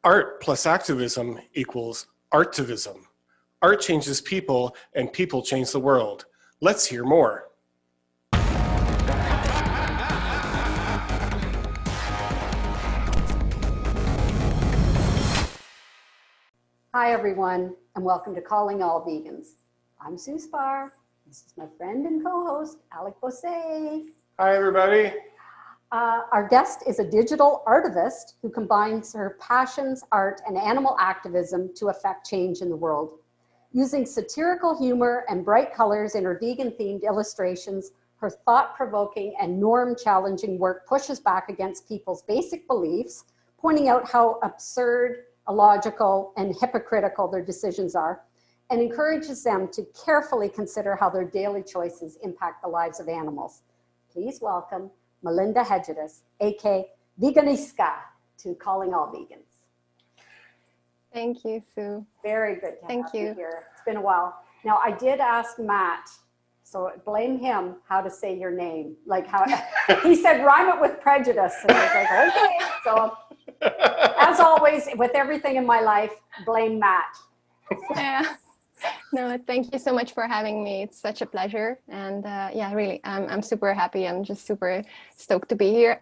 Art plus activism equals artivism. Art changes people and people change the world. Let's hear more. Hi everyone, and welcome to Calling All Vegans. I'm Sue Spar. This is my friend and co-host, Alec Bosse. Hi everybody. Our guest is a digital artivist who combines her passions, art, and animal activism to affect change in the world. Using satirical humor and bright colors in her vegan-themed illustrations, her thought-provoking and norm-challenging work pushes back against people's basic beliefs, pointing out how absurd, illogical, and hypocritical their decisions are, and encourages them to carefully consider how their daily choices impact the lives of animals. Please welcome Melinda Hegedus, aka Veganiska, to Calling All Vegans. Thank you, Sue. Very good to Thank have you you here. It's been a while. Now, I did ask Matt, so blame him how to say your name. Like how he said, rhyme it with prejudice. And I was like, okay. So as always, with everything in my life, blame Matt. Yeah. No, thank you so much for having me. It's such a pleasure. And yeah, really, I'm super happy. I'm just super stoked to be here.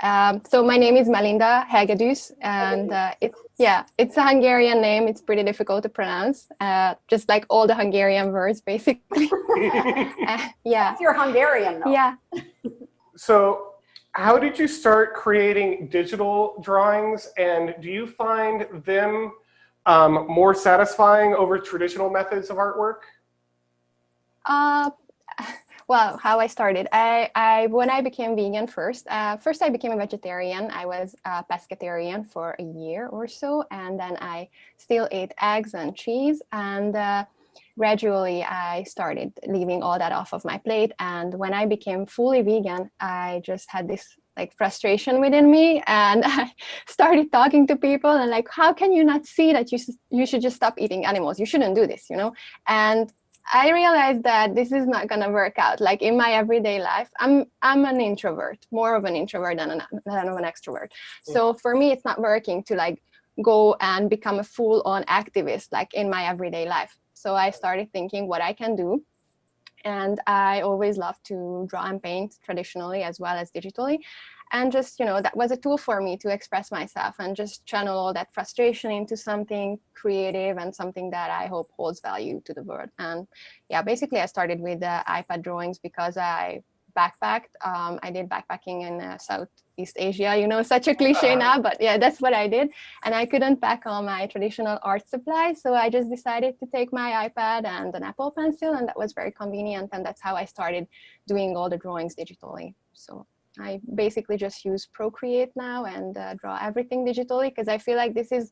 So my name is Melinda Hegedus, and it's a Hungarian name. It's pretty difficult to pronounce, just like all the Hungarian words, basically. Yeah. You're Hungarian, though. Yeah. So how did you start creating digital drawings, and do you find them more satisfying over traditional methods of artwork? Well, how I started, when I became vegan first I became a vegetarian. I was a pescatarian for a year or so, and then I still ate eggs and cheese, and gradually I started leaving all that off of my plate. And when I became fully vegan, I just had this like frustration within me, and I started talking to people and like, how can you not see that you should just stop eating animals? You shouldn't do this, you know? And I realized that this is not gonna work out. Like in my everyday life, I'm an introvert, more of an introvert than an extrovert. So for me, it's not working to like go and become a full-on activist like in my everyday life. So I started thinking what I can do. And I always loved to draw and paint traditionally as well as digitally. And just, you know, that was a tool for me to express myself and just channel all that frustration into something creative and something that I hope holds value to the world. And yeah, basically I started with iPad drawings because I backpacked. I did backpacking in Southeast Asia, you know, such a cliche now, but yeah, that's what I did. And I couldn't pack all my traditional art supplies, so I just decided to take my iPad and an Apple Pencil, and that was very convenient, and that's how I started doing all the drawings digitally. So I basically just use Procreate now and draw everything digitally, because I feel like this is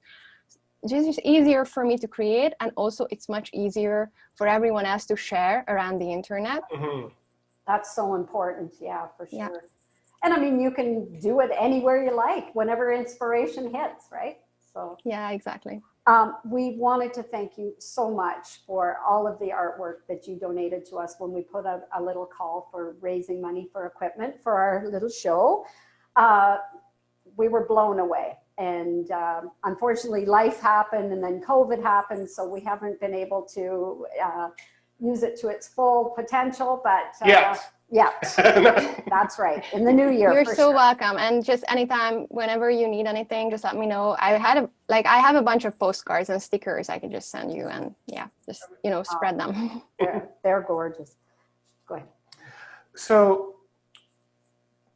just easier for me to create, and also it's much easier for everyone else to share around the internet. Mm-hmm. That's so important. Yeah, for sure. Yeah. And I mean, you can do it anywhere you like, whenever inspiration hits, right? So yeah, exactly. We wanted to thank you so much for all of the artwork that you donated to us when we put out a little call for raising money for equipment for our little show. We were blown away. And unfortunately, life happened, and then COVID happened, so we haven't been able to use it to its full potential, but yeah, that's right. In the new year, you're so welcome. And just anytime, whenever you need anything, just let me know. I have a bunch of postcards and stickers I can just send you, and yeah, just, you know, spread them. They're gorgeous. Go ahead. So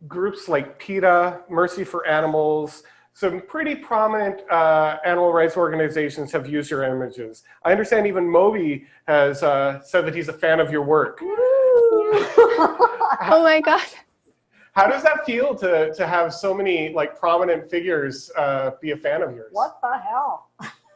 groups like PETA, Mercy for Animals, some pretty prominent animal rights organizations have used your images. I understand even Moby has said that he's a fan of your work. Oh my God. How does that feel to have so many like prominent figures be a fan of yours? What the hell?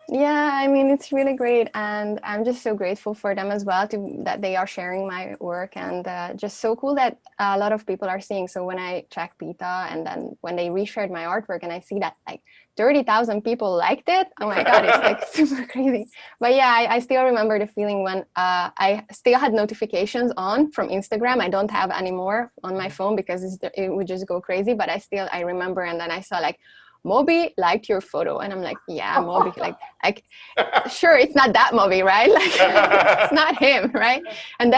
Yeah, I mean, it's really great, and I'm just so grateful for them as well that they are sharing my work, and just so cool that a lot of people are seeing. So when I check PETA, and then when they reshared my artwork and I see that like 30,000 people liked it, oh my God, it's like super crazy. But yeah, I still remember the feeling when I still had notifications on from Instagram. I don't have anymore on my phone because it would just go crazy, but I remember, and then I saw like Moby liked your photo. And I'm like, yeah, Moby, like sure, it's not that Moby, right? Like it's not him, right? And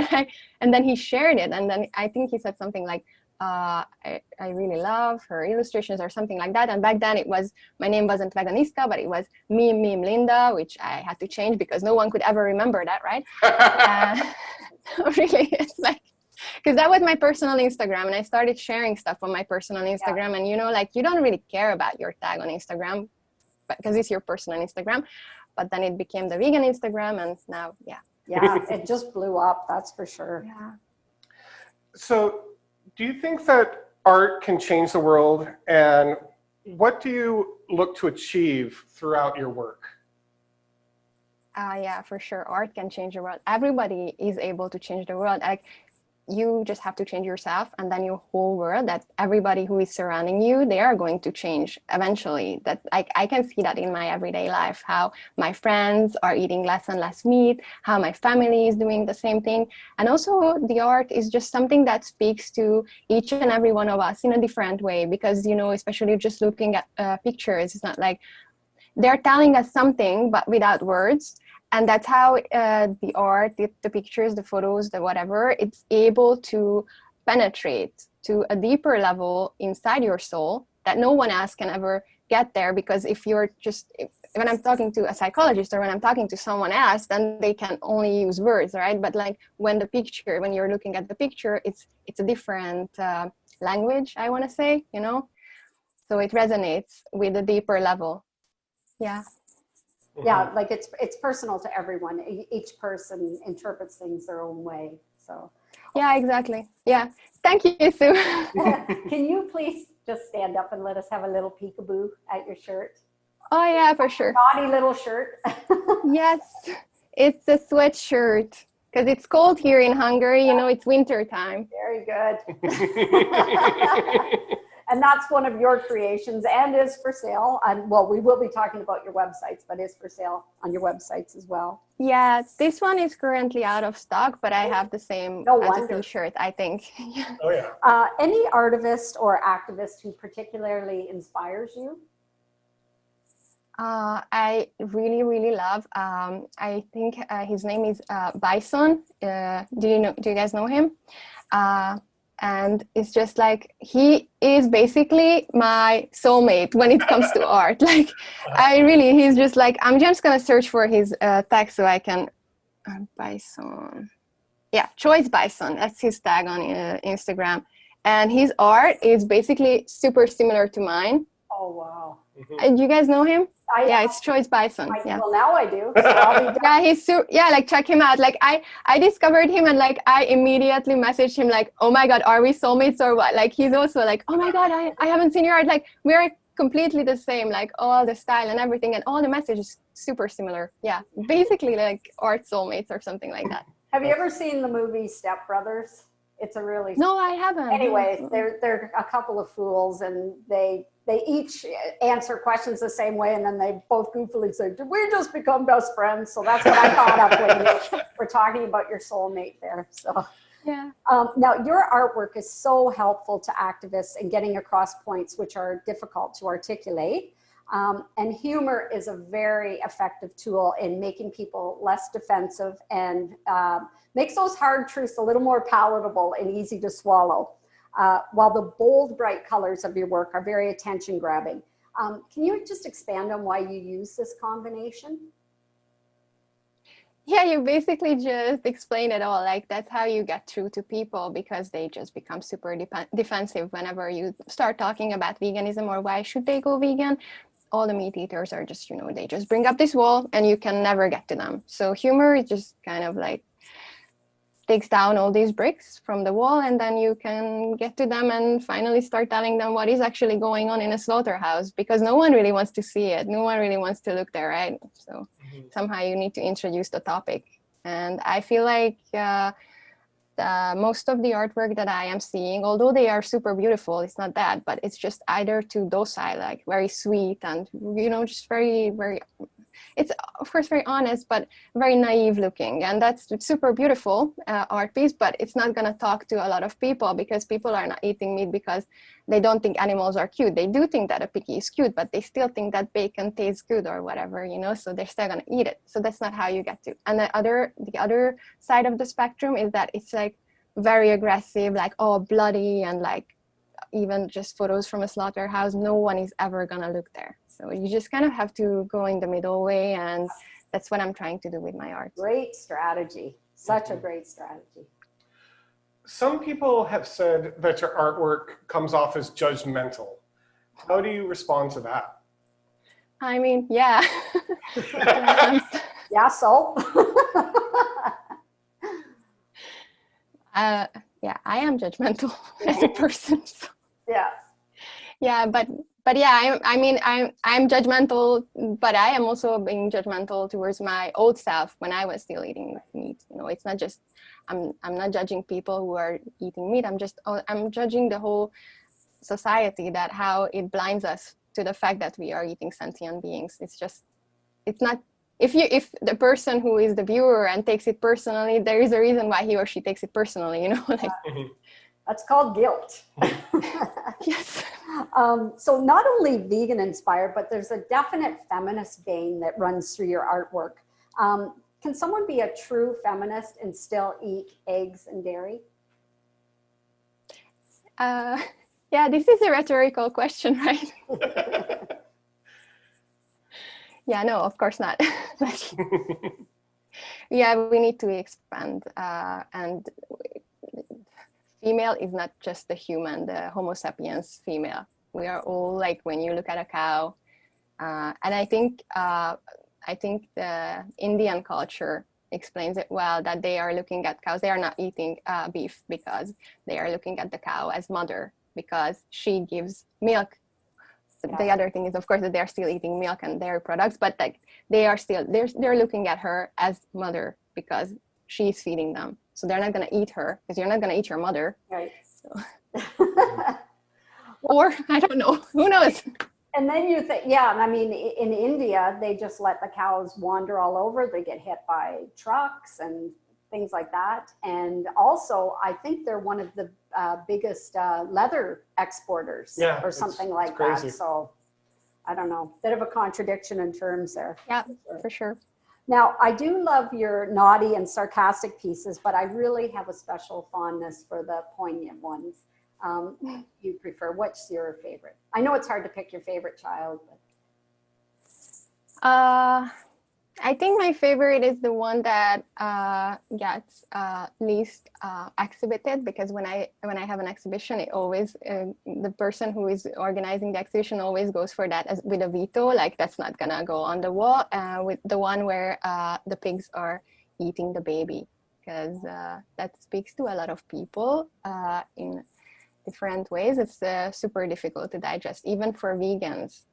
then he shared it, and then I think he said something like, I really love her illustrations or something like that. And back then my name wasn't Veganiska, but it was Meme Linda, which I had to change because no one could ever remember that, right? Really, it's like, because that was my personal Instagram, and I started sharing stuff on my personal Instagram. And like you don't really care about your tag on Instagram because it's your personal Instagram, but then it became the vegan Instagram, and now it just blew up, that's for sure. So do you think that art can change the world, and what do you look to achieve throughout your work? Yeah, for sure. Art can change the world. Everybody is able to change the world. Like, you just have to change yourself, and then your whole world, that everybody who is surrounding you, they are going to change eventually. That I can see that in my everyday life, how my friends are eating less and less meat, how my family is doing the same thing. And also the art is just something that speaks to each and every one of us in a different way, because, especially just looking at pictures, it's not like they're telling us something, but without words. And that's how the art, the pictures, the photos, the whatever, it's able to penetrate to a deeper level inside your soul that no one else can ever get there. Because when I'm talking to a psychologist or when I'm talking to someone else, then they can only use words, right? But like when you're looking at the picture, it's a different language, I want to say, so it resonates with a deeper level. Yeah. Yeah, like it's personal to everyone. Each person interprets things their own way. So yeah, exactly. Yeah. Thank you, Sue. Can you please just stand up and let us have a little peekaboo at your shirt? Oh yeah, for sure. Naughty little shirt. Yes, it's a sweatshirt because it's cold here in Hungary. It's winter time. Very good. And that's one of your creations and is for sale. And well, we will be talking about your websites, but is for sale on your websites as well. Yeah, this one is currently out of stock, but I have the same as a t-shirt, I think. Oh yeah. Any artivist or activist who particularly inspires you? I really, really love, I think his name is Bison. Do you guys know him? And it's just like, he is basically my soulmate when it comes to art. Like, he's just like, I'm just going to search for his tag so I can, Bison. Yeah, Choice Bison, that's his tag on Instagram. And his art is basically super similar to mine. Oh, wow. You guys know him? Yeah, it's Choice Bison. Well, now I do. So I'll be yeah, he's like, check him out. Like, I discovered him, and like I immediately messaged him like, oh my god, are we soulmates or what? Like, he's also like, oh my god, I haven't seen your art. Like, we're completely the same, like all the style and everything, and all the message is super similar. Yeah, basically like art soulmates or something like that. Have you ever seen the movie Step Brothers? It's a really... No, I haven't. Anyway, they're a couple of fools, and they each answer questions the same way, and then they both goofily say, did we just become best friends? So that's what I thought of when we're talking about your soulmate there. So yeah. Now, your artwork is so helpful to activists in getting across points which are difficult to articulate. And humor is a very effective tool in making people less defensive and makes those hard truths a little more palatable and easy to swallow. While the bold, bright colors of your work are very attention-grabbing. Can you just expand on why you use this combination? Yeah, you basically just explained it all. Like, that's how you get through to people, because they just become super defensive whenever you start talking about veganism or why should they go vegan. All the meat eaters are just, they just bring up this wall and you can never get to them. So humor is just kind of like takes down all these bricks from the wall, and then you can get to them and finally start telling them what is actually going on in a slaughterhouse, because no one really wants to see it. No one really wants to look there, right? So somehow you need to introduce the topic. And I feel like most of the artwork that I am seeing, although they are super beautiful, it's not that, but it's just either too docile, like very sweet and, just very, very it's of course very honest, but very naive looking. And that's super beautiful art piece, but it's not gonna talk to a lot of people, because people are not eating meat because they don't think animals are cute. They do think that a piggy is cute, but they still think that bacon tastes good or whatever, you know, so they're still gonna eat it. So that's not how you get to. And the other side of the spectrum is that it's like very aggressive, like, oh, bloody, and like even just photos from a slaughterhouse, no one is ever gonna look there. So you just kind of have to go in the middle way, and that's what I'm trying to do with my art. Great strategy. Such a great strategy. Some people have said that your artwork comes off as judgmental. How do you respond to that? I mean, yeah. Yeah, so? Yeah, I am judgmental as a person. So. Yeah. Yeah, but yeah, I'm judgmental, but I am also being judgmental towards my old self when I was still eating meat. You know, it's not just I'm not judging people who are eating meat. I'm judging the whole society, that how it blinds us to the fact that we are eating sentient beings. It's not. If the person who is the viewer and takes it personally, there is a reason why he or she takes it personally, you know. Like, that's called guilt. yes. So not only vegan inspired, but there's a definite feminist vein that runs through your artwork. Can someone be a true feminist and still eat eggs and dairy? Yeah, this is a rhetorical question, right? Yeah, no, of course not. Yeah, we need to expand. And female is not just the human, the Homo sapiens female. We are all like, when you look at a cow, and I think the Indian culture explains it well, that they are looking at cows. They are not eating beef because they are looking at the cow as mother, because she gives milk. So the other thing is, of course, that they're still eating milk and dairy products, but like they are still, they're looking at her as mother because she's feeding them. So they're not going to eat her, because you're not going to eat your mother. Right. So. Or I don't know, who knows? And then you think, yeah, I mean, in India, they just let the cows wander all over. They get hit by trucks and things like that. And also, I think they're one of the biggest leather exporters, or something like that. So I don't know, bit of a contradiction in terms there. Yeah, for sure. Now, I do love your naughty and sarcastic pieces, but I really have a special fondness for the poignant ones. You prefer, what's your favorite? I know it's hard to pick your favorite child, but. I think my favorite is the one that gets least exhibited, because when I have an exhibition, it always the person who is organizing the exhibition always goes for that with a veto, like that's not gonna go on the wall. With the one where the pigs are eating the baby, because that speaks to a lot of people in different ways. It's super difficult to digest, even for vegans.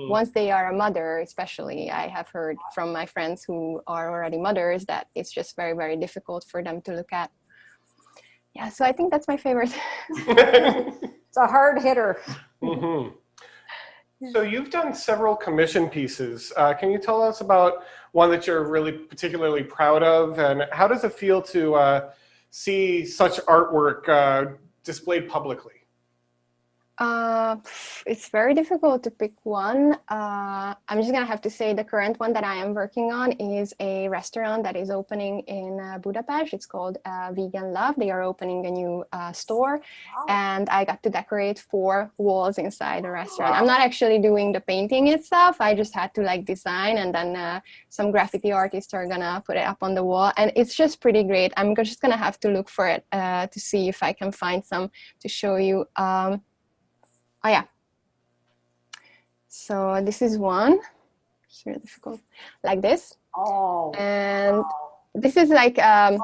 Once they are a mother, especially, I have heard from my friends who are already mothers that it's just very, very difficult for them to look at. Yeah, so I think that's my favorite. It's a hard hitter. So you've done several commission pieces. Can you tell us about one that you're really particularly proud of, and how does it feel to see such artwork displayed publicly? It's very difficult to pick one. I'm just gonna have to say the current one that I am working on is a restaurant that is opening in Budapest. It's called Vegan Love. They are opening a new store. Wow. And I got to decorate 4 walls inside the restaurant. Wow. I'm not actually doing the painting itself. I just had to like design, and then some graffiti artists are gonna put it up on the wall, and it's just pretty great. I'm just gonna have to look for it to see if I can find some to show you. Oh yeah, so this is one. It's really difficult, like this. Oh. And this is like I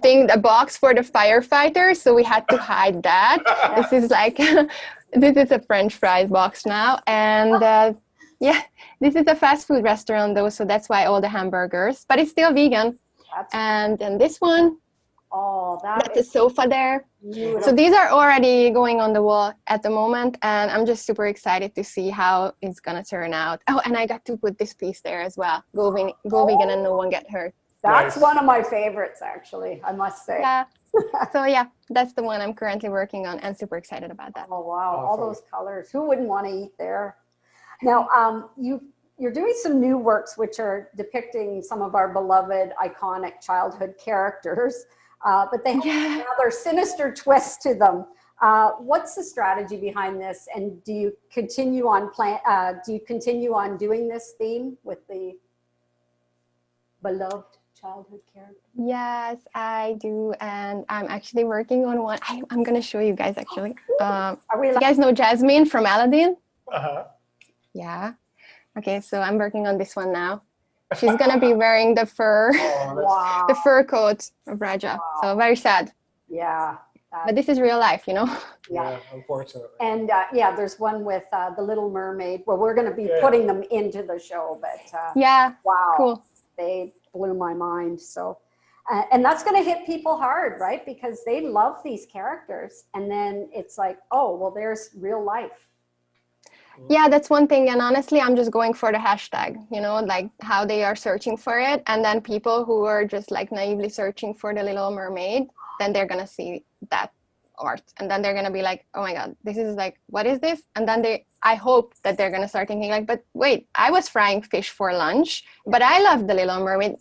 think a box for the firefighters, so we had to hide that. This is like this is a French fries box now, and yeah, this is a fast food restaurant though, so that's why all the hamburgers, but it's still vegan. And then this one. Oh, That's a sofa there. beautiful. So these are already going on the wall at the moment, and I'm just super excited to see how it's gonna turn out. Oh, and I got to put this piece there as well. Go vegan and no one get hurt. That's Nice. one of my favorites, actually, I must say. Yeah. So yeah, that's the one I'm currently working on and super excited about that. Oh, wow. Awesome. All those colors. Who wouldn't want to eat there? Now, you're doing some new works which are depicting some of our beloved iconic childhood characters, but they have another sinister twist to them. What's the strategy behind this? And do you continue on doing this theme with the beloved childhood character? Yes, I do, and I'm actually working on one. I'm gonna show you guys actually. You guys know Jasmine from Aladdin? Uh-huh. Yeah. Okay, so I'm working on this one now. She's gonna be wearing the fur, Wow. the fur coat of Raja. Wow. So very sad. Yeah. But this is real life, you know? Yeah, unfortunately. And yeah, there's one with the Little Mermaid. Well, we're going to be putting them into the show, but Yeah. wow, Cool. they blew my mind. So, and that's going to hit people hard, right? Because they love these characters. And then it's like, oh, well, there's real life. Yeah, that's one thing. And honestly, I'm just going for the hashtag, you know, like how they are searching for it. And then people who are just like naively searching for the Little Mermaid, then they're going to see that art. And then they're going to be like, oh my God, this is like, what is this? And then I hope that they're going to start thinking like, but wait, I was frying fish for lunch, but I love the Little Mermaid.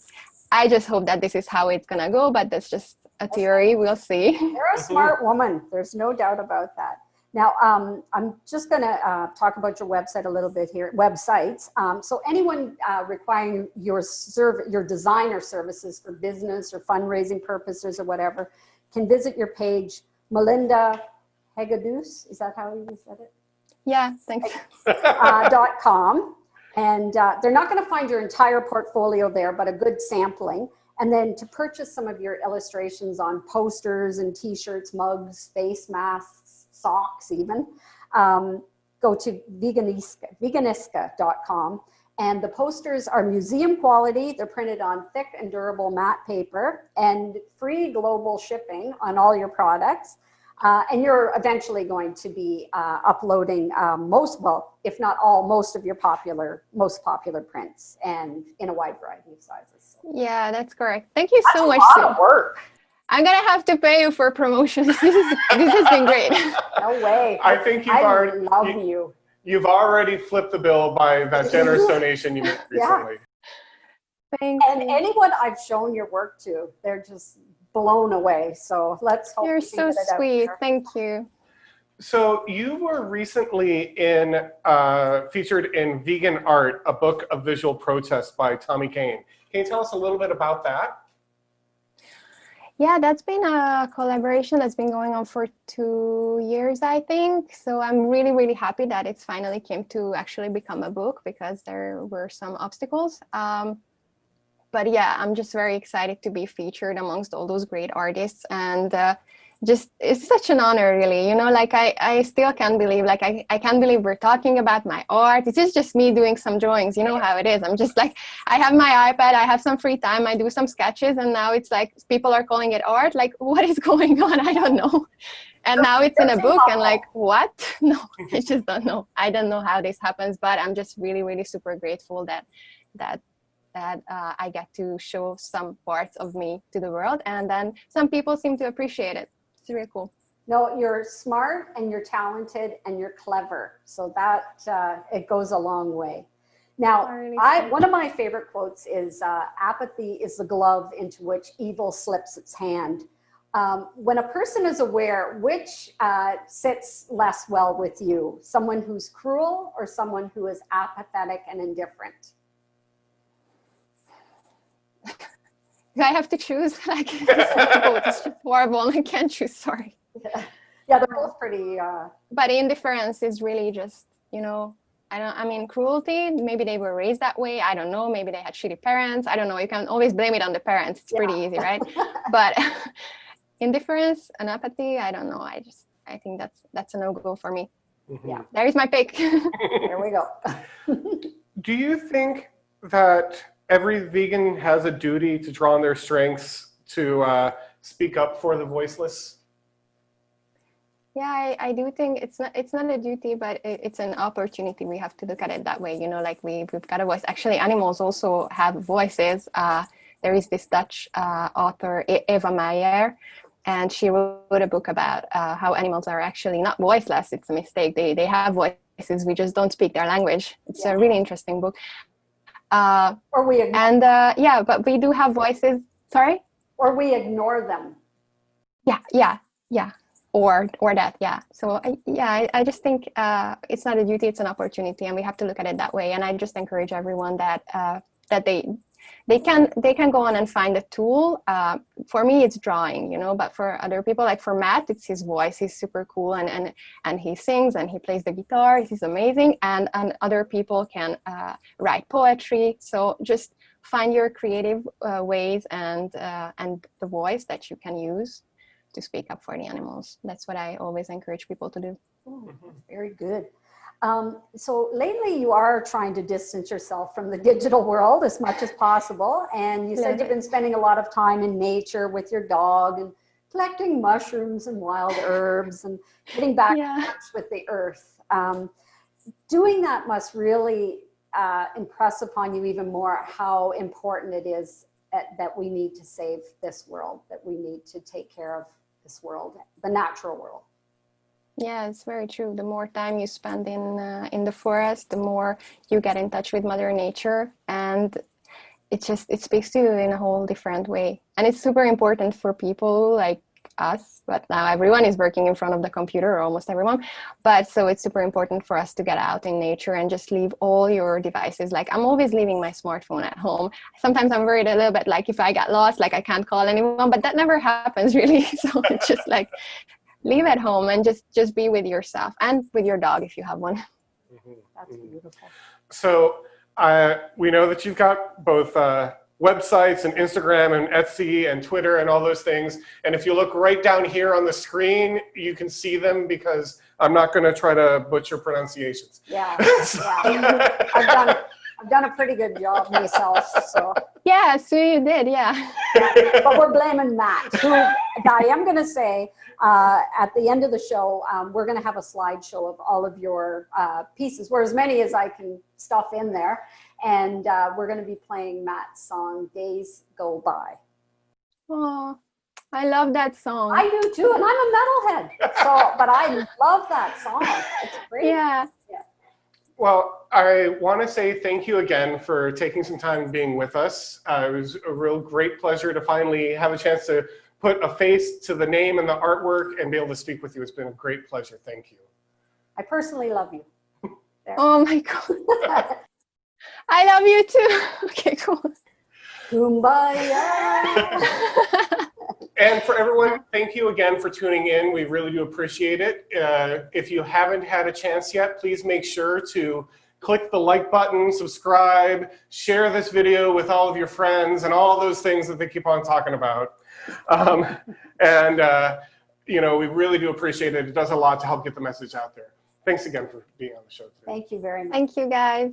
I just hope that this is how it's going to go, but that's just a theory. We'll see. You're a smart woman. There's no doubt about that. Now, I'm just going to talk about your website a little bit here, websites. So anyone requiring your designer services for business or fundraising purposes or whatever can visit your page, Melinda Hegedus. Is that how you said it? Yeah, thanks. .com. And they're not going to find your entire portfolio there, but a good sampling. And then to purchase some of your illustrations on posters and t-shirts, mugs, face masks, socks even, go to veganiska.com. And the posters are museum quality. They're printed on thick and durable matte paper and free global shipping on all your products. And you're eventually going to be uploading most of your most popular prints and in a wide variety of sizes. Yeah, that's correct. Thank you so much. That's a lot of work. I'm gonna have to pay you for promotions. This has been great. No way. I think you've already flipped the bill by that generous donation you made recently. Thank and you. anyone I've shown your work to, they're just blown away. So let's hope You're so sweet. Thank you. So you were recently featured in Vegan Art, a book of visual protest by Tommy Kane. Can you tell us a little bit about that? Yeah, that's been a collaboration that's been going on for 2 years, I think. So I'm really, really happy that it's finally came to actually become a book because there were some obstacles. But yeah, I'm just very excited to be featured amongst all those great artists. And it's such an honor, really. You know, like I still can't believe, like I can't believe we're talking about my art. It is just me doing some drawings. You know how it is. I'm just like, I have my iPad, I have some free time, I do some sketches, and now it's like people are calling it art. Like, what is going on? I don't know. And now it's in a book and like, what? No, I just don't know. I don't know how this happens, but I'm just really, really super grateful that I get to show some parts of me to the world, and then some people seem to appreciate it. It's really cool. No, you're smart and you're talented and you're clever. So that it goes a long way. Now, one of my favorite quotes is, apathy is the glove into which evil slips its hand. When a person is aware, which sits less well with you? Someone who's cruel or someone who is apathetic and indifferent? Do I have to choose? Like, it's just horrible. I can't choose. Sorry. Yeah, they're both pretty. But indifference is really just, you know, I mean, cruelty. Maybe they were raised that way. I don't know. Maybe they had shitty parents. I don't know. You can always blame it on the parents. It's pretty easy, right? But indifference and apathy, I don't know. I think that's a no-go for me. Mm-hmm. Yeah, there is my pick. There we go. Do you think that every vegan has a duty to draw on their strengths to speak up for the voiceless? Yeah, I do think it's not a duty, but it's an opportunity. We have to look at it that way. You know, like we've got a voice. Actually, animals also have voices. There is this Dutch author, Eva Meyer, and she wrote a book about how animals are actually not voiceless. It's a mistake. They have voices. We just don't speak their language. It's a really interesting book. Or we ignore yeah, but we do have voices. Sorry? Or we ignore them. Yeah. Or that, yeah. So I just think it's not a duty, it's an opportunity, and we have to look at it that way. And I just encourage everyone that that they can go on and find a tool. For me, it's drawing, you know, but for other people, like for Matt, it's his voice. He's super cool, and he sings and he plays the guitar. He's amazing. And other people can write poetry. So just find your creative ways and the voice that you can use to speak up for the animals. That's what I always encourage people to do. Oh, very good. So lately you are trying to distance yourself from the digital world as much as possible. And you said you've been spending a lot of time in nature with your dog and collecting mushrooms and wild herbs and getting back in touch with the earth. Doing that must really impress upon you even more how important it is that we need to save this world, that we need to take care of this world, the natural world. Yeah, it's very true. The more time you spend in the forest, the more you get in touch with Mother Nature, and it speaks to you in a whole different way. And it's super important for people like us, but now everyone is working in front of the computer, or almost everyone. But so it's super important for us to get out in nature and just leave all your devices. Like I'm always leaving my smartphone at home. Sometimes I'm worried a little bit, like if I get lost, like I can't call anyone, but that never happens really. So it's just like leave at home and just be with yourself and with your dog if you have one. That's beautiful. So we know that you've got both websites and Instagram and Etsy and Twitter and all those things. And if you look right down here on the screen, you can see them because I'm not going to try to butcher pronunciations. Yeah, I've done a pretty good job myself. So. Yeah, so you did, yeah. But we're blaming Matt, who I am going to say at the end of the show, we're going to have a slideshow of all of your pieces, or as many as I can stuff in there. And we're going to be playing Matt's song, Days Go By. Oh, I love that song. I do too, and I'm a metalhead. So, but I love that song. It's great. Yeah. Well, I want to say thank you again for taking some time being with us. It was a real great pleasure to finally have a chance to put a face to the name and the artwork and be able to speak with you. It's been a great pleasure. Thank you. I personally love you. There. Oh my God. I love you too. Okay, cool. Kumbaya. And for everyone, thank you again for tuning in. We really do appreciate it. If you haven't had a chance yet, please make sure to click the like button, subscribe, share this video with all of your friends and all those things that they keep on talking about. You know, we really do appreciate it. It does a lot to help get the message out there. Thanks again for being on the show today. Thank you very much. Thank you, guys.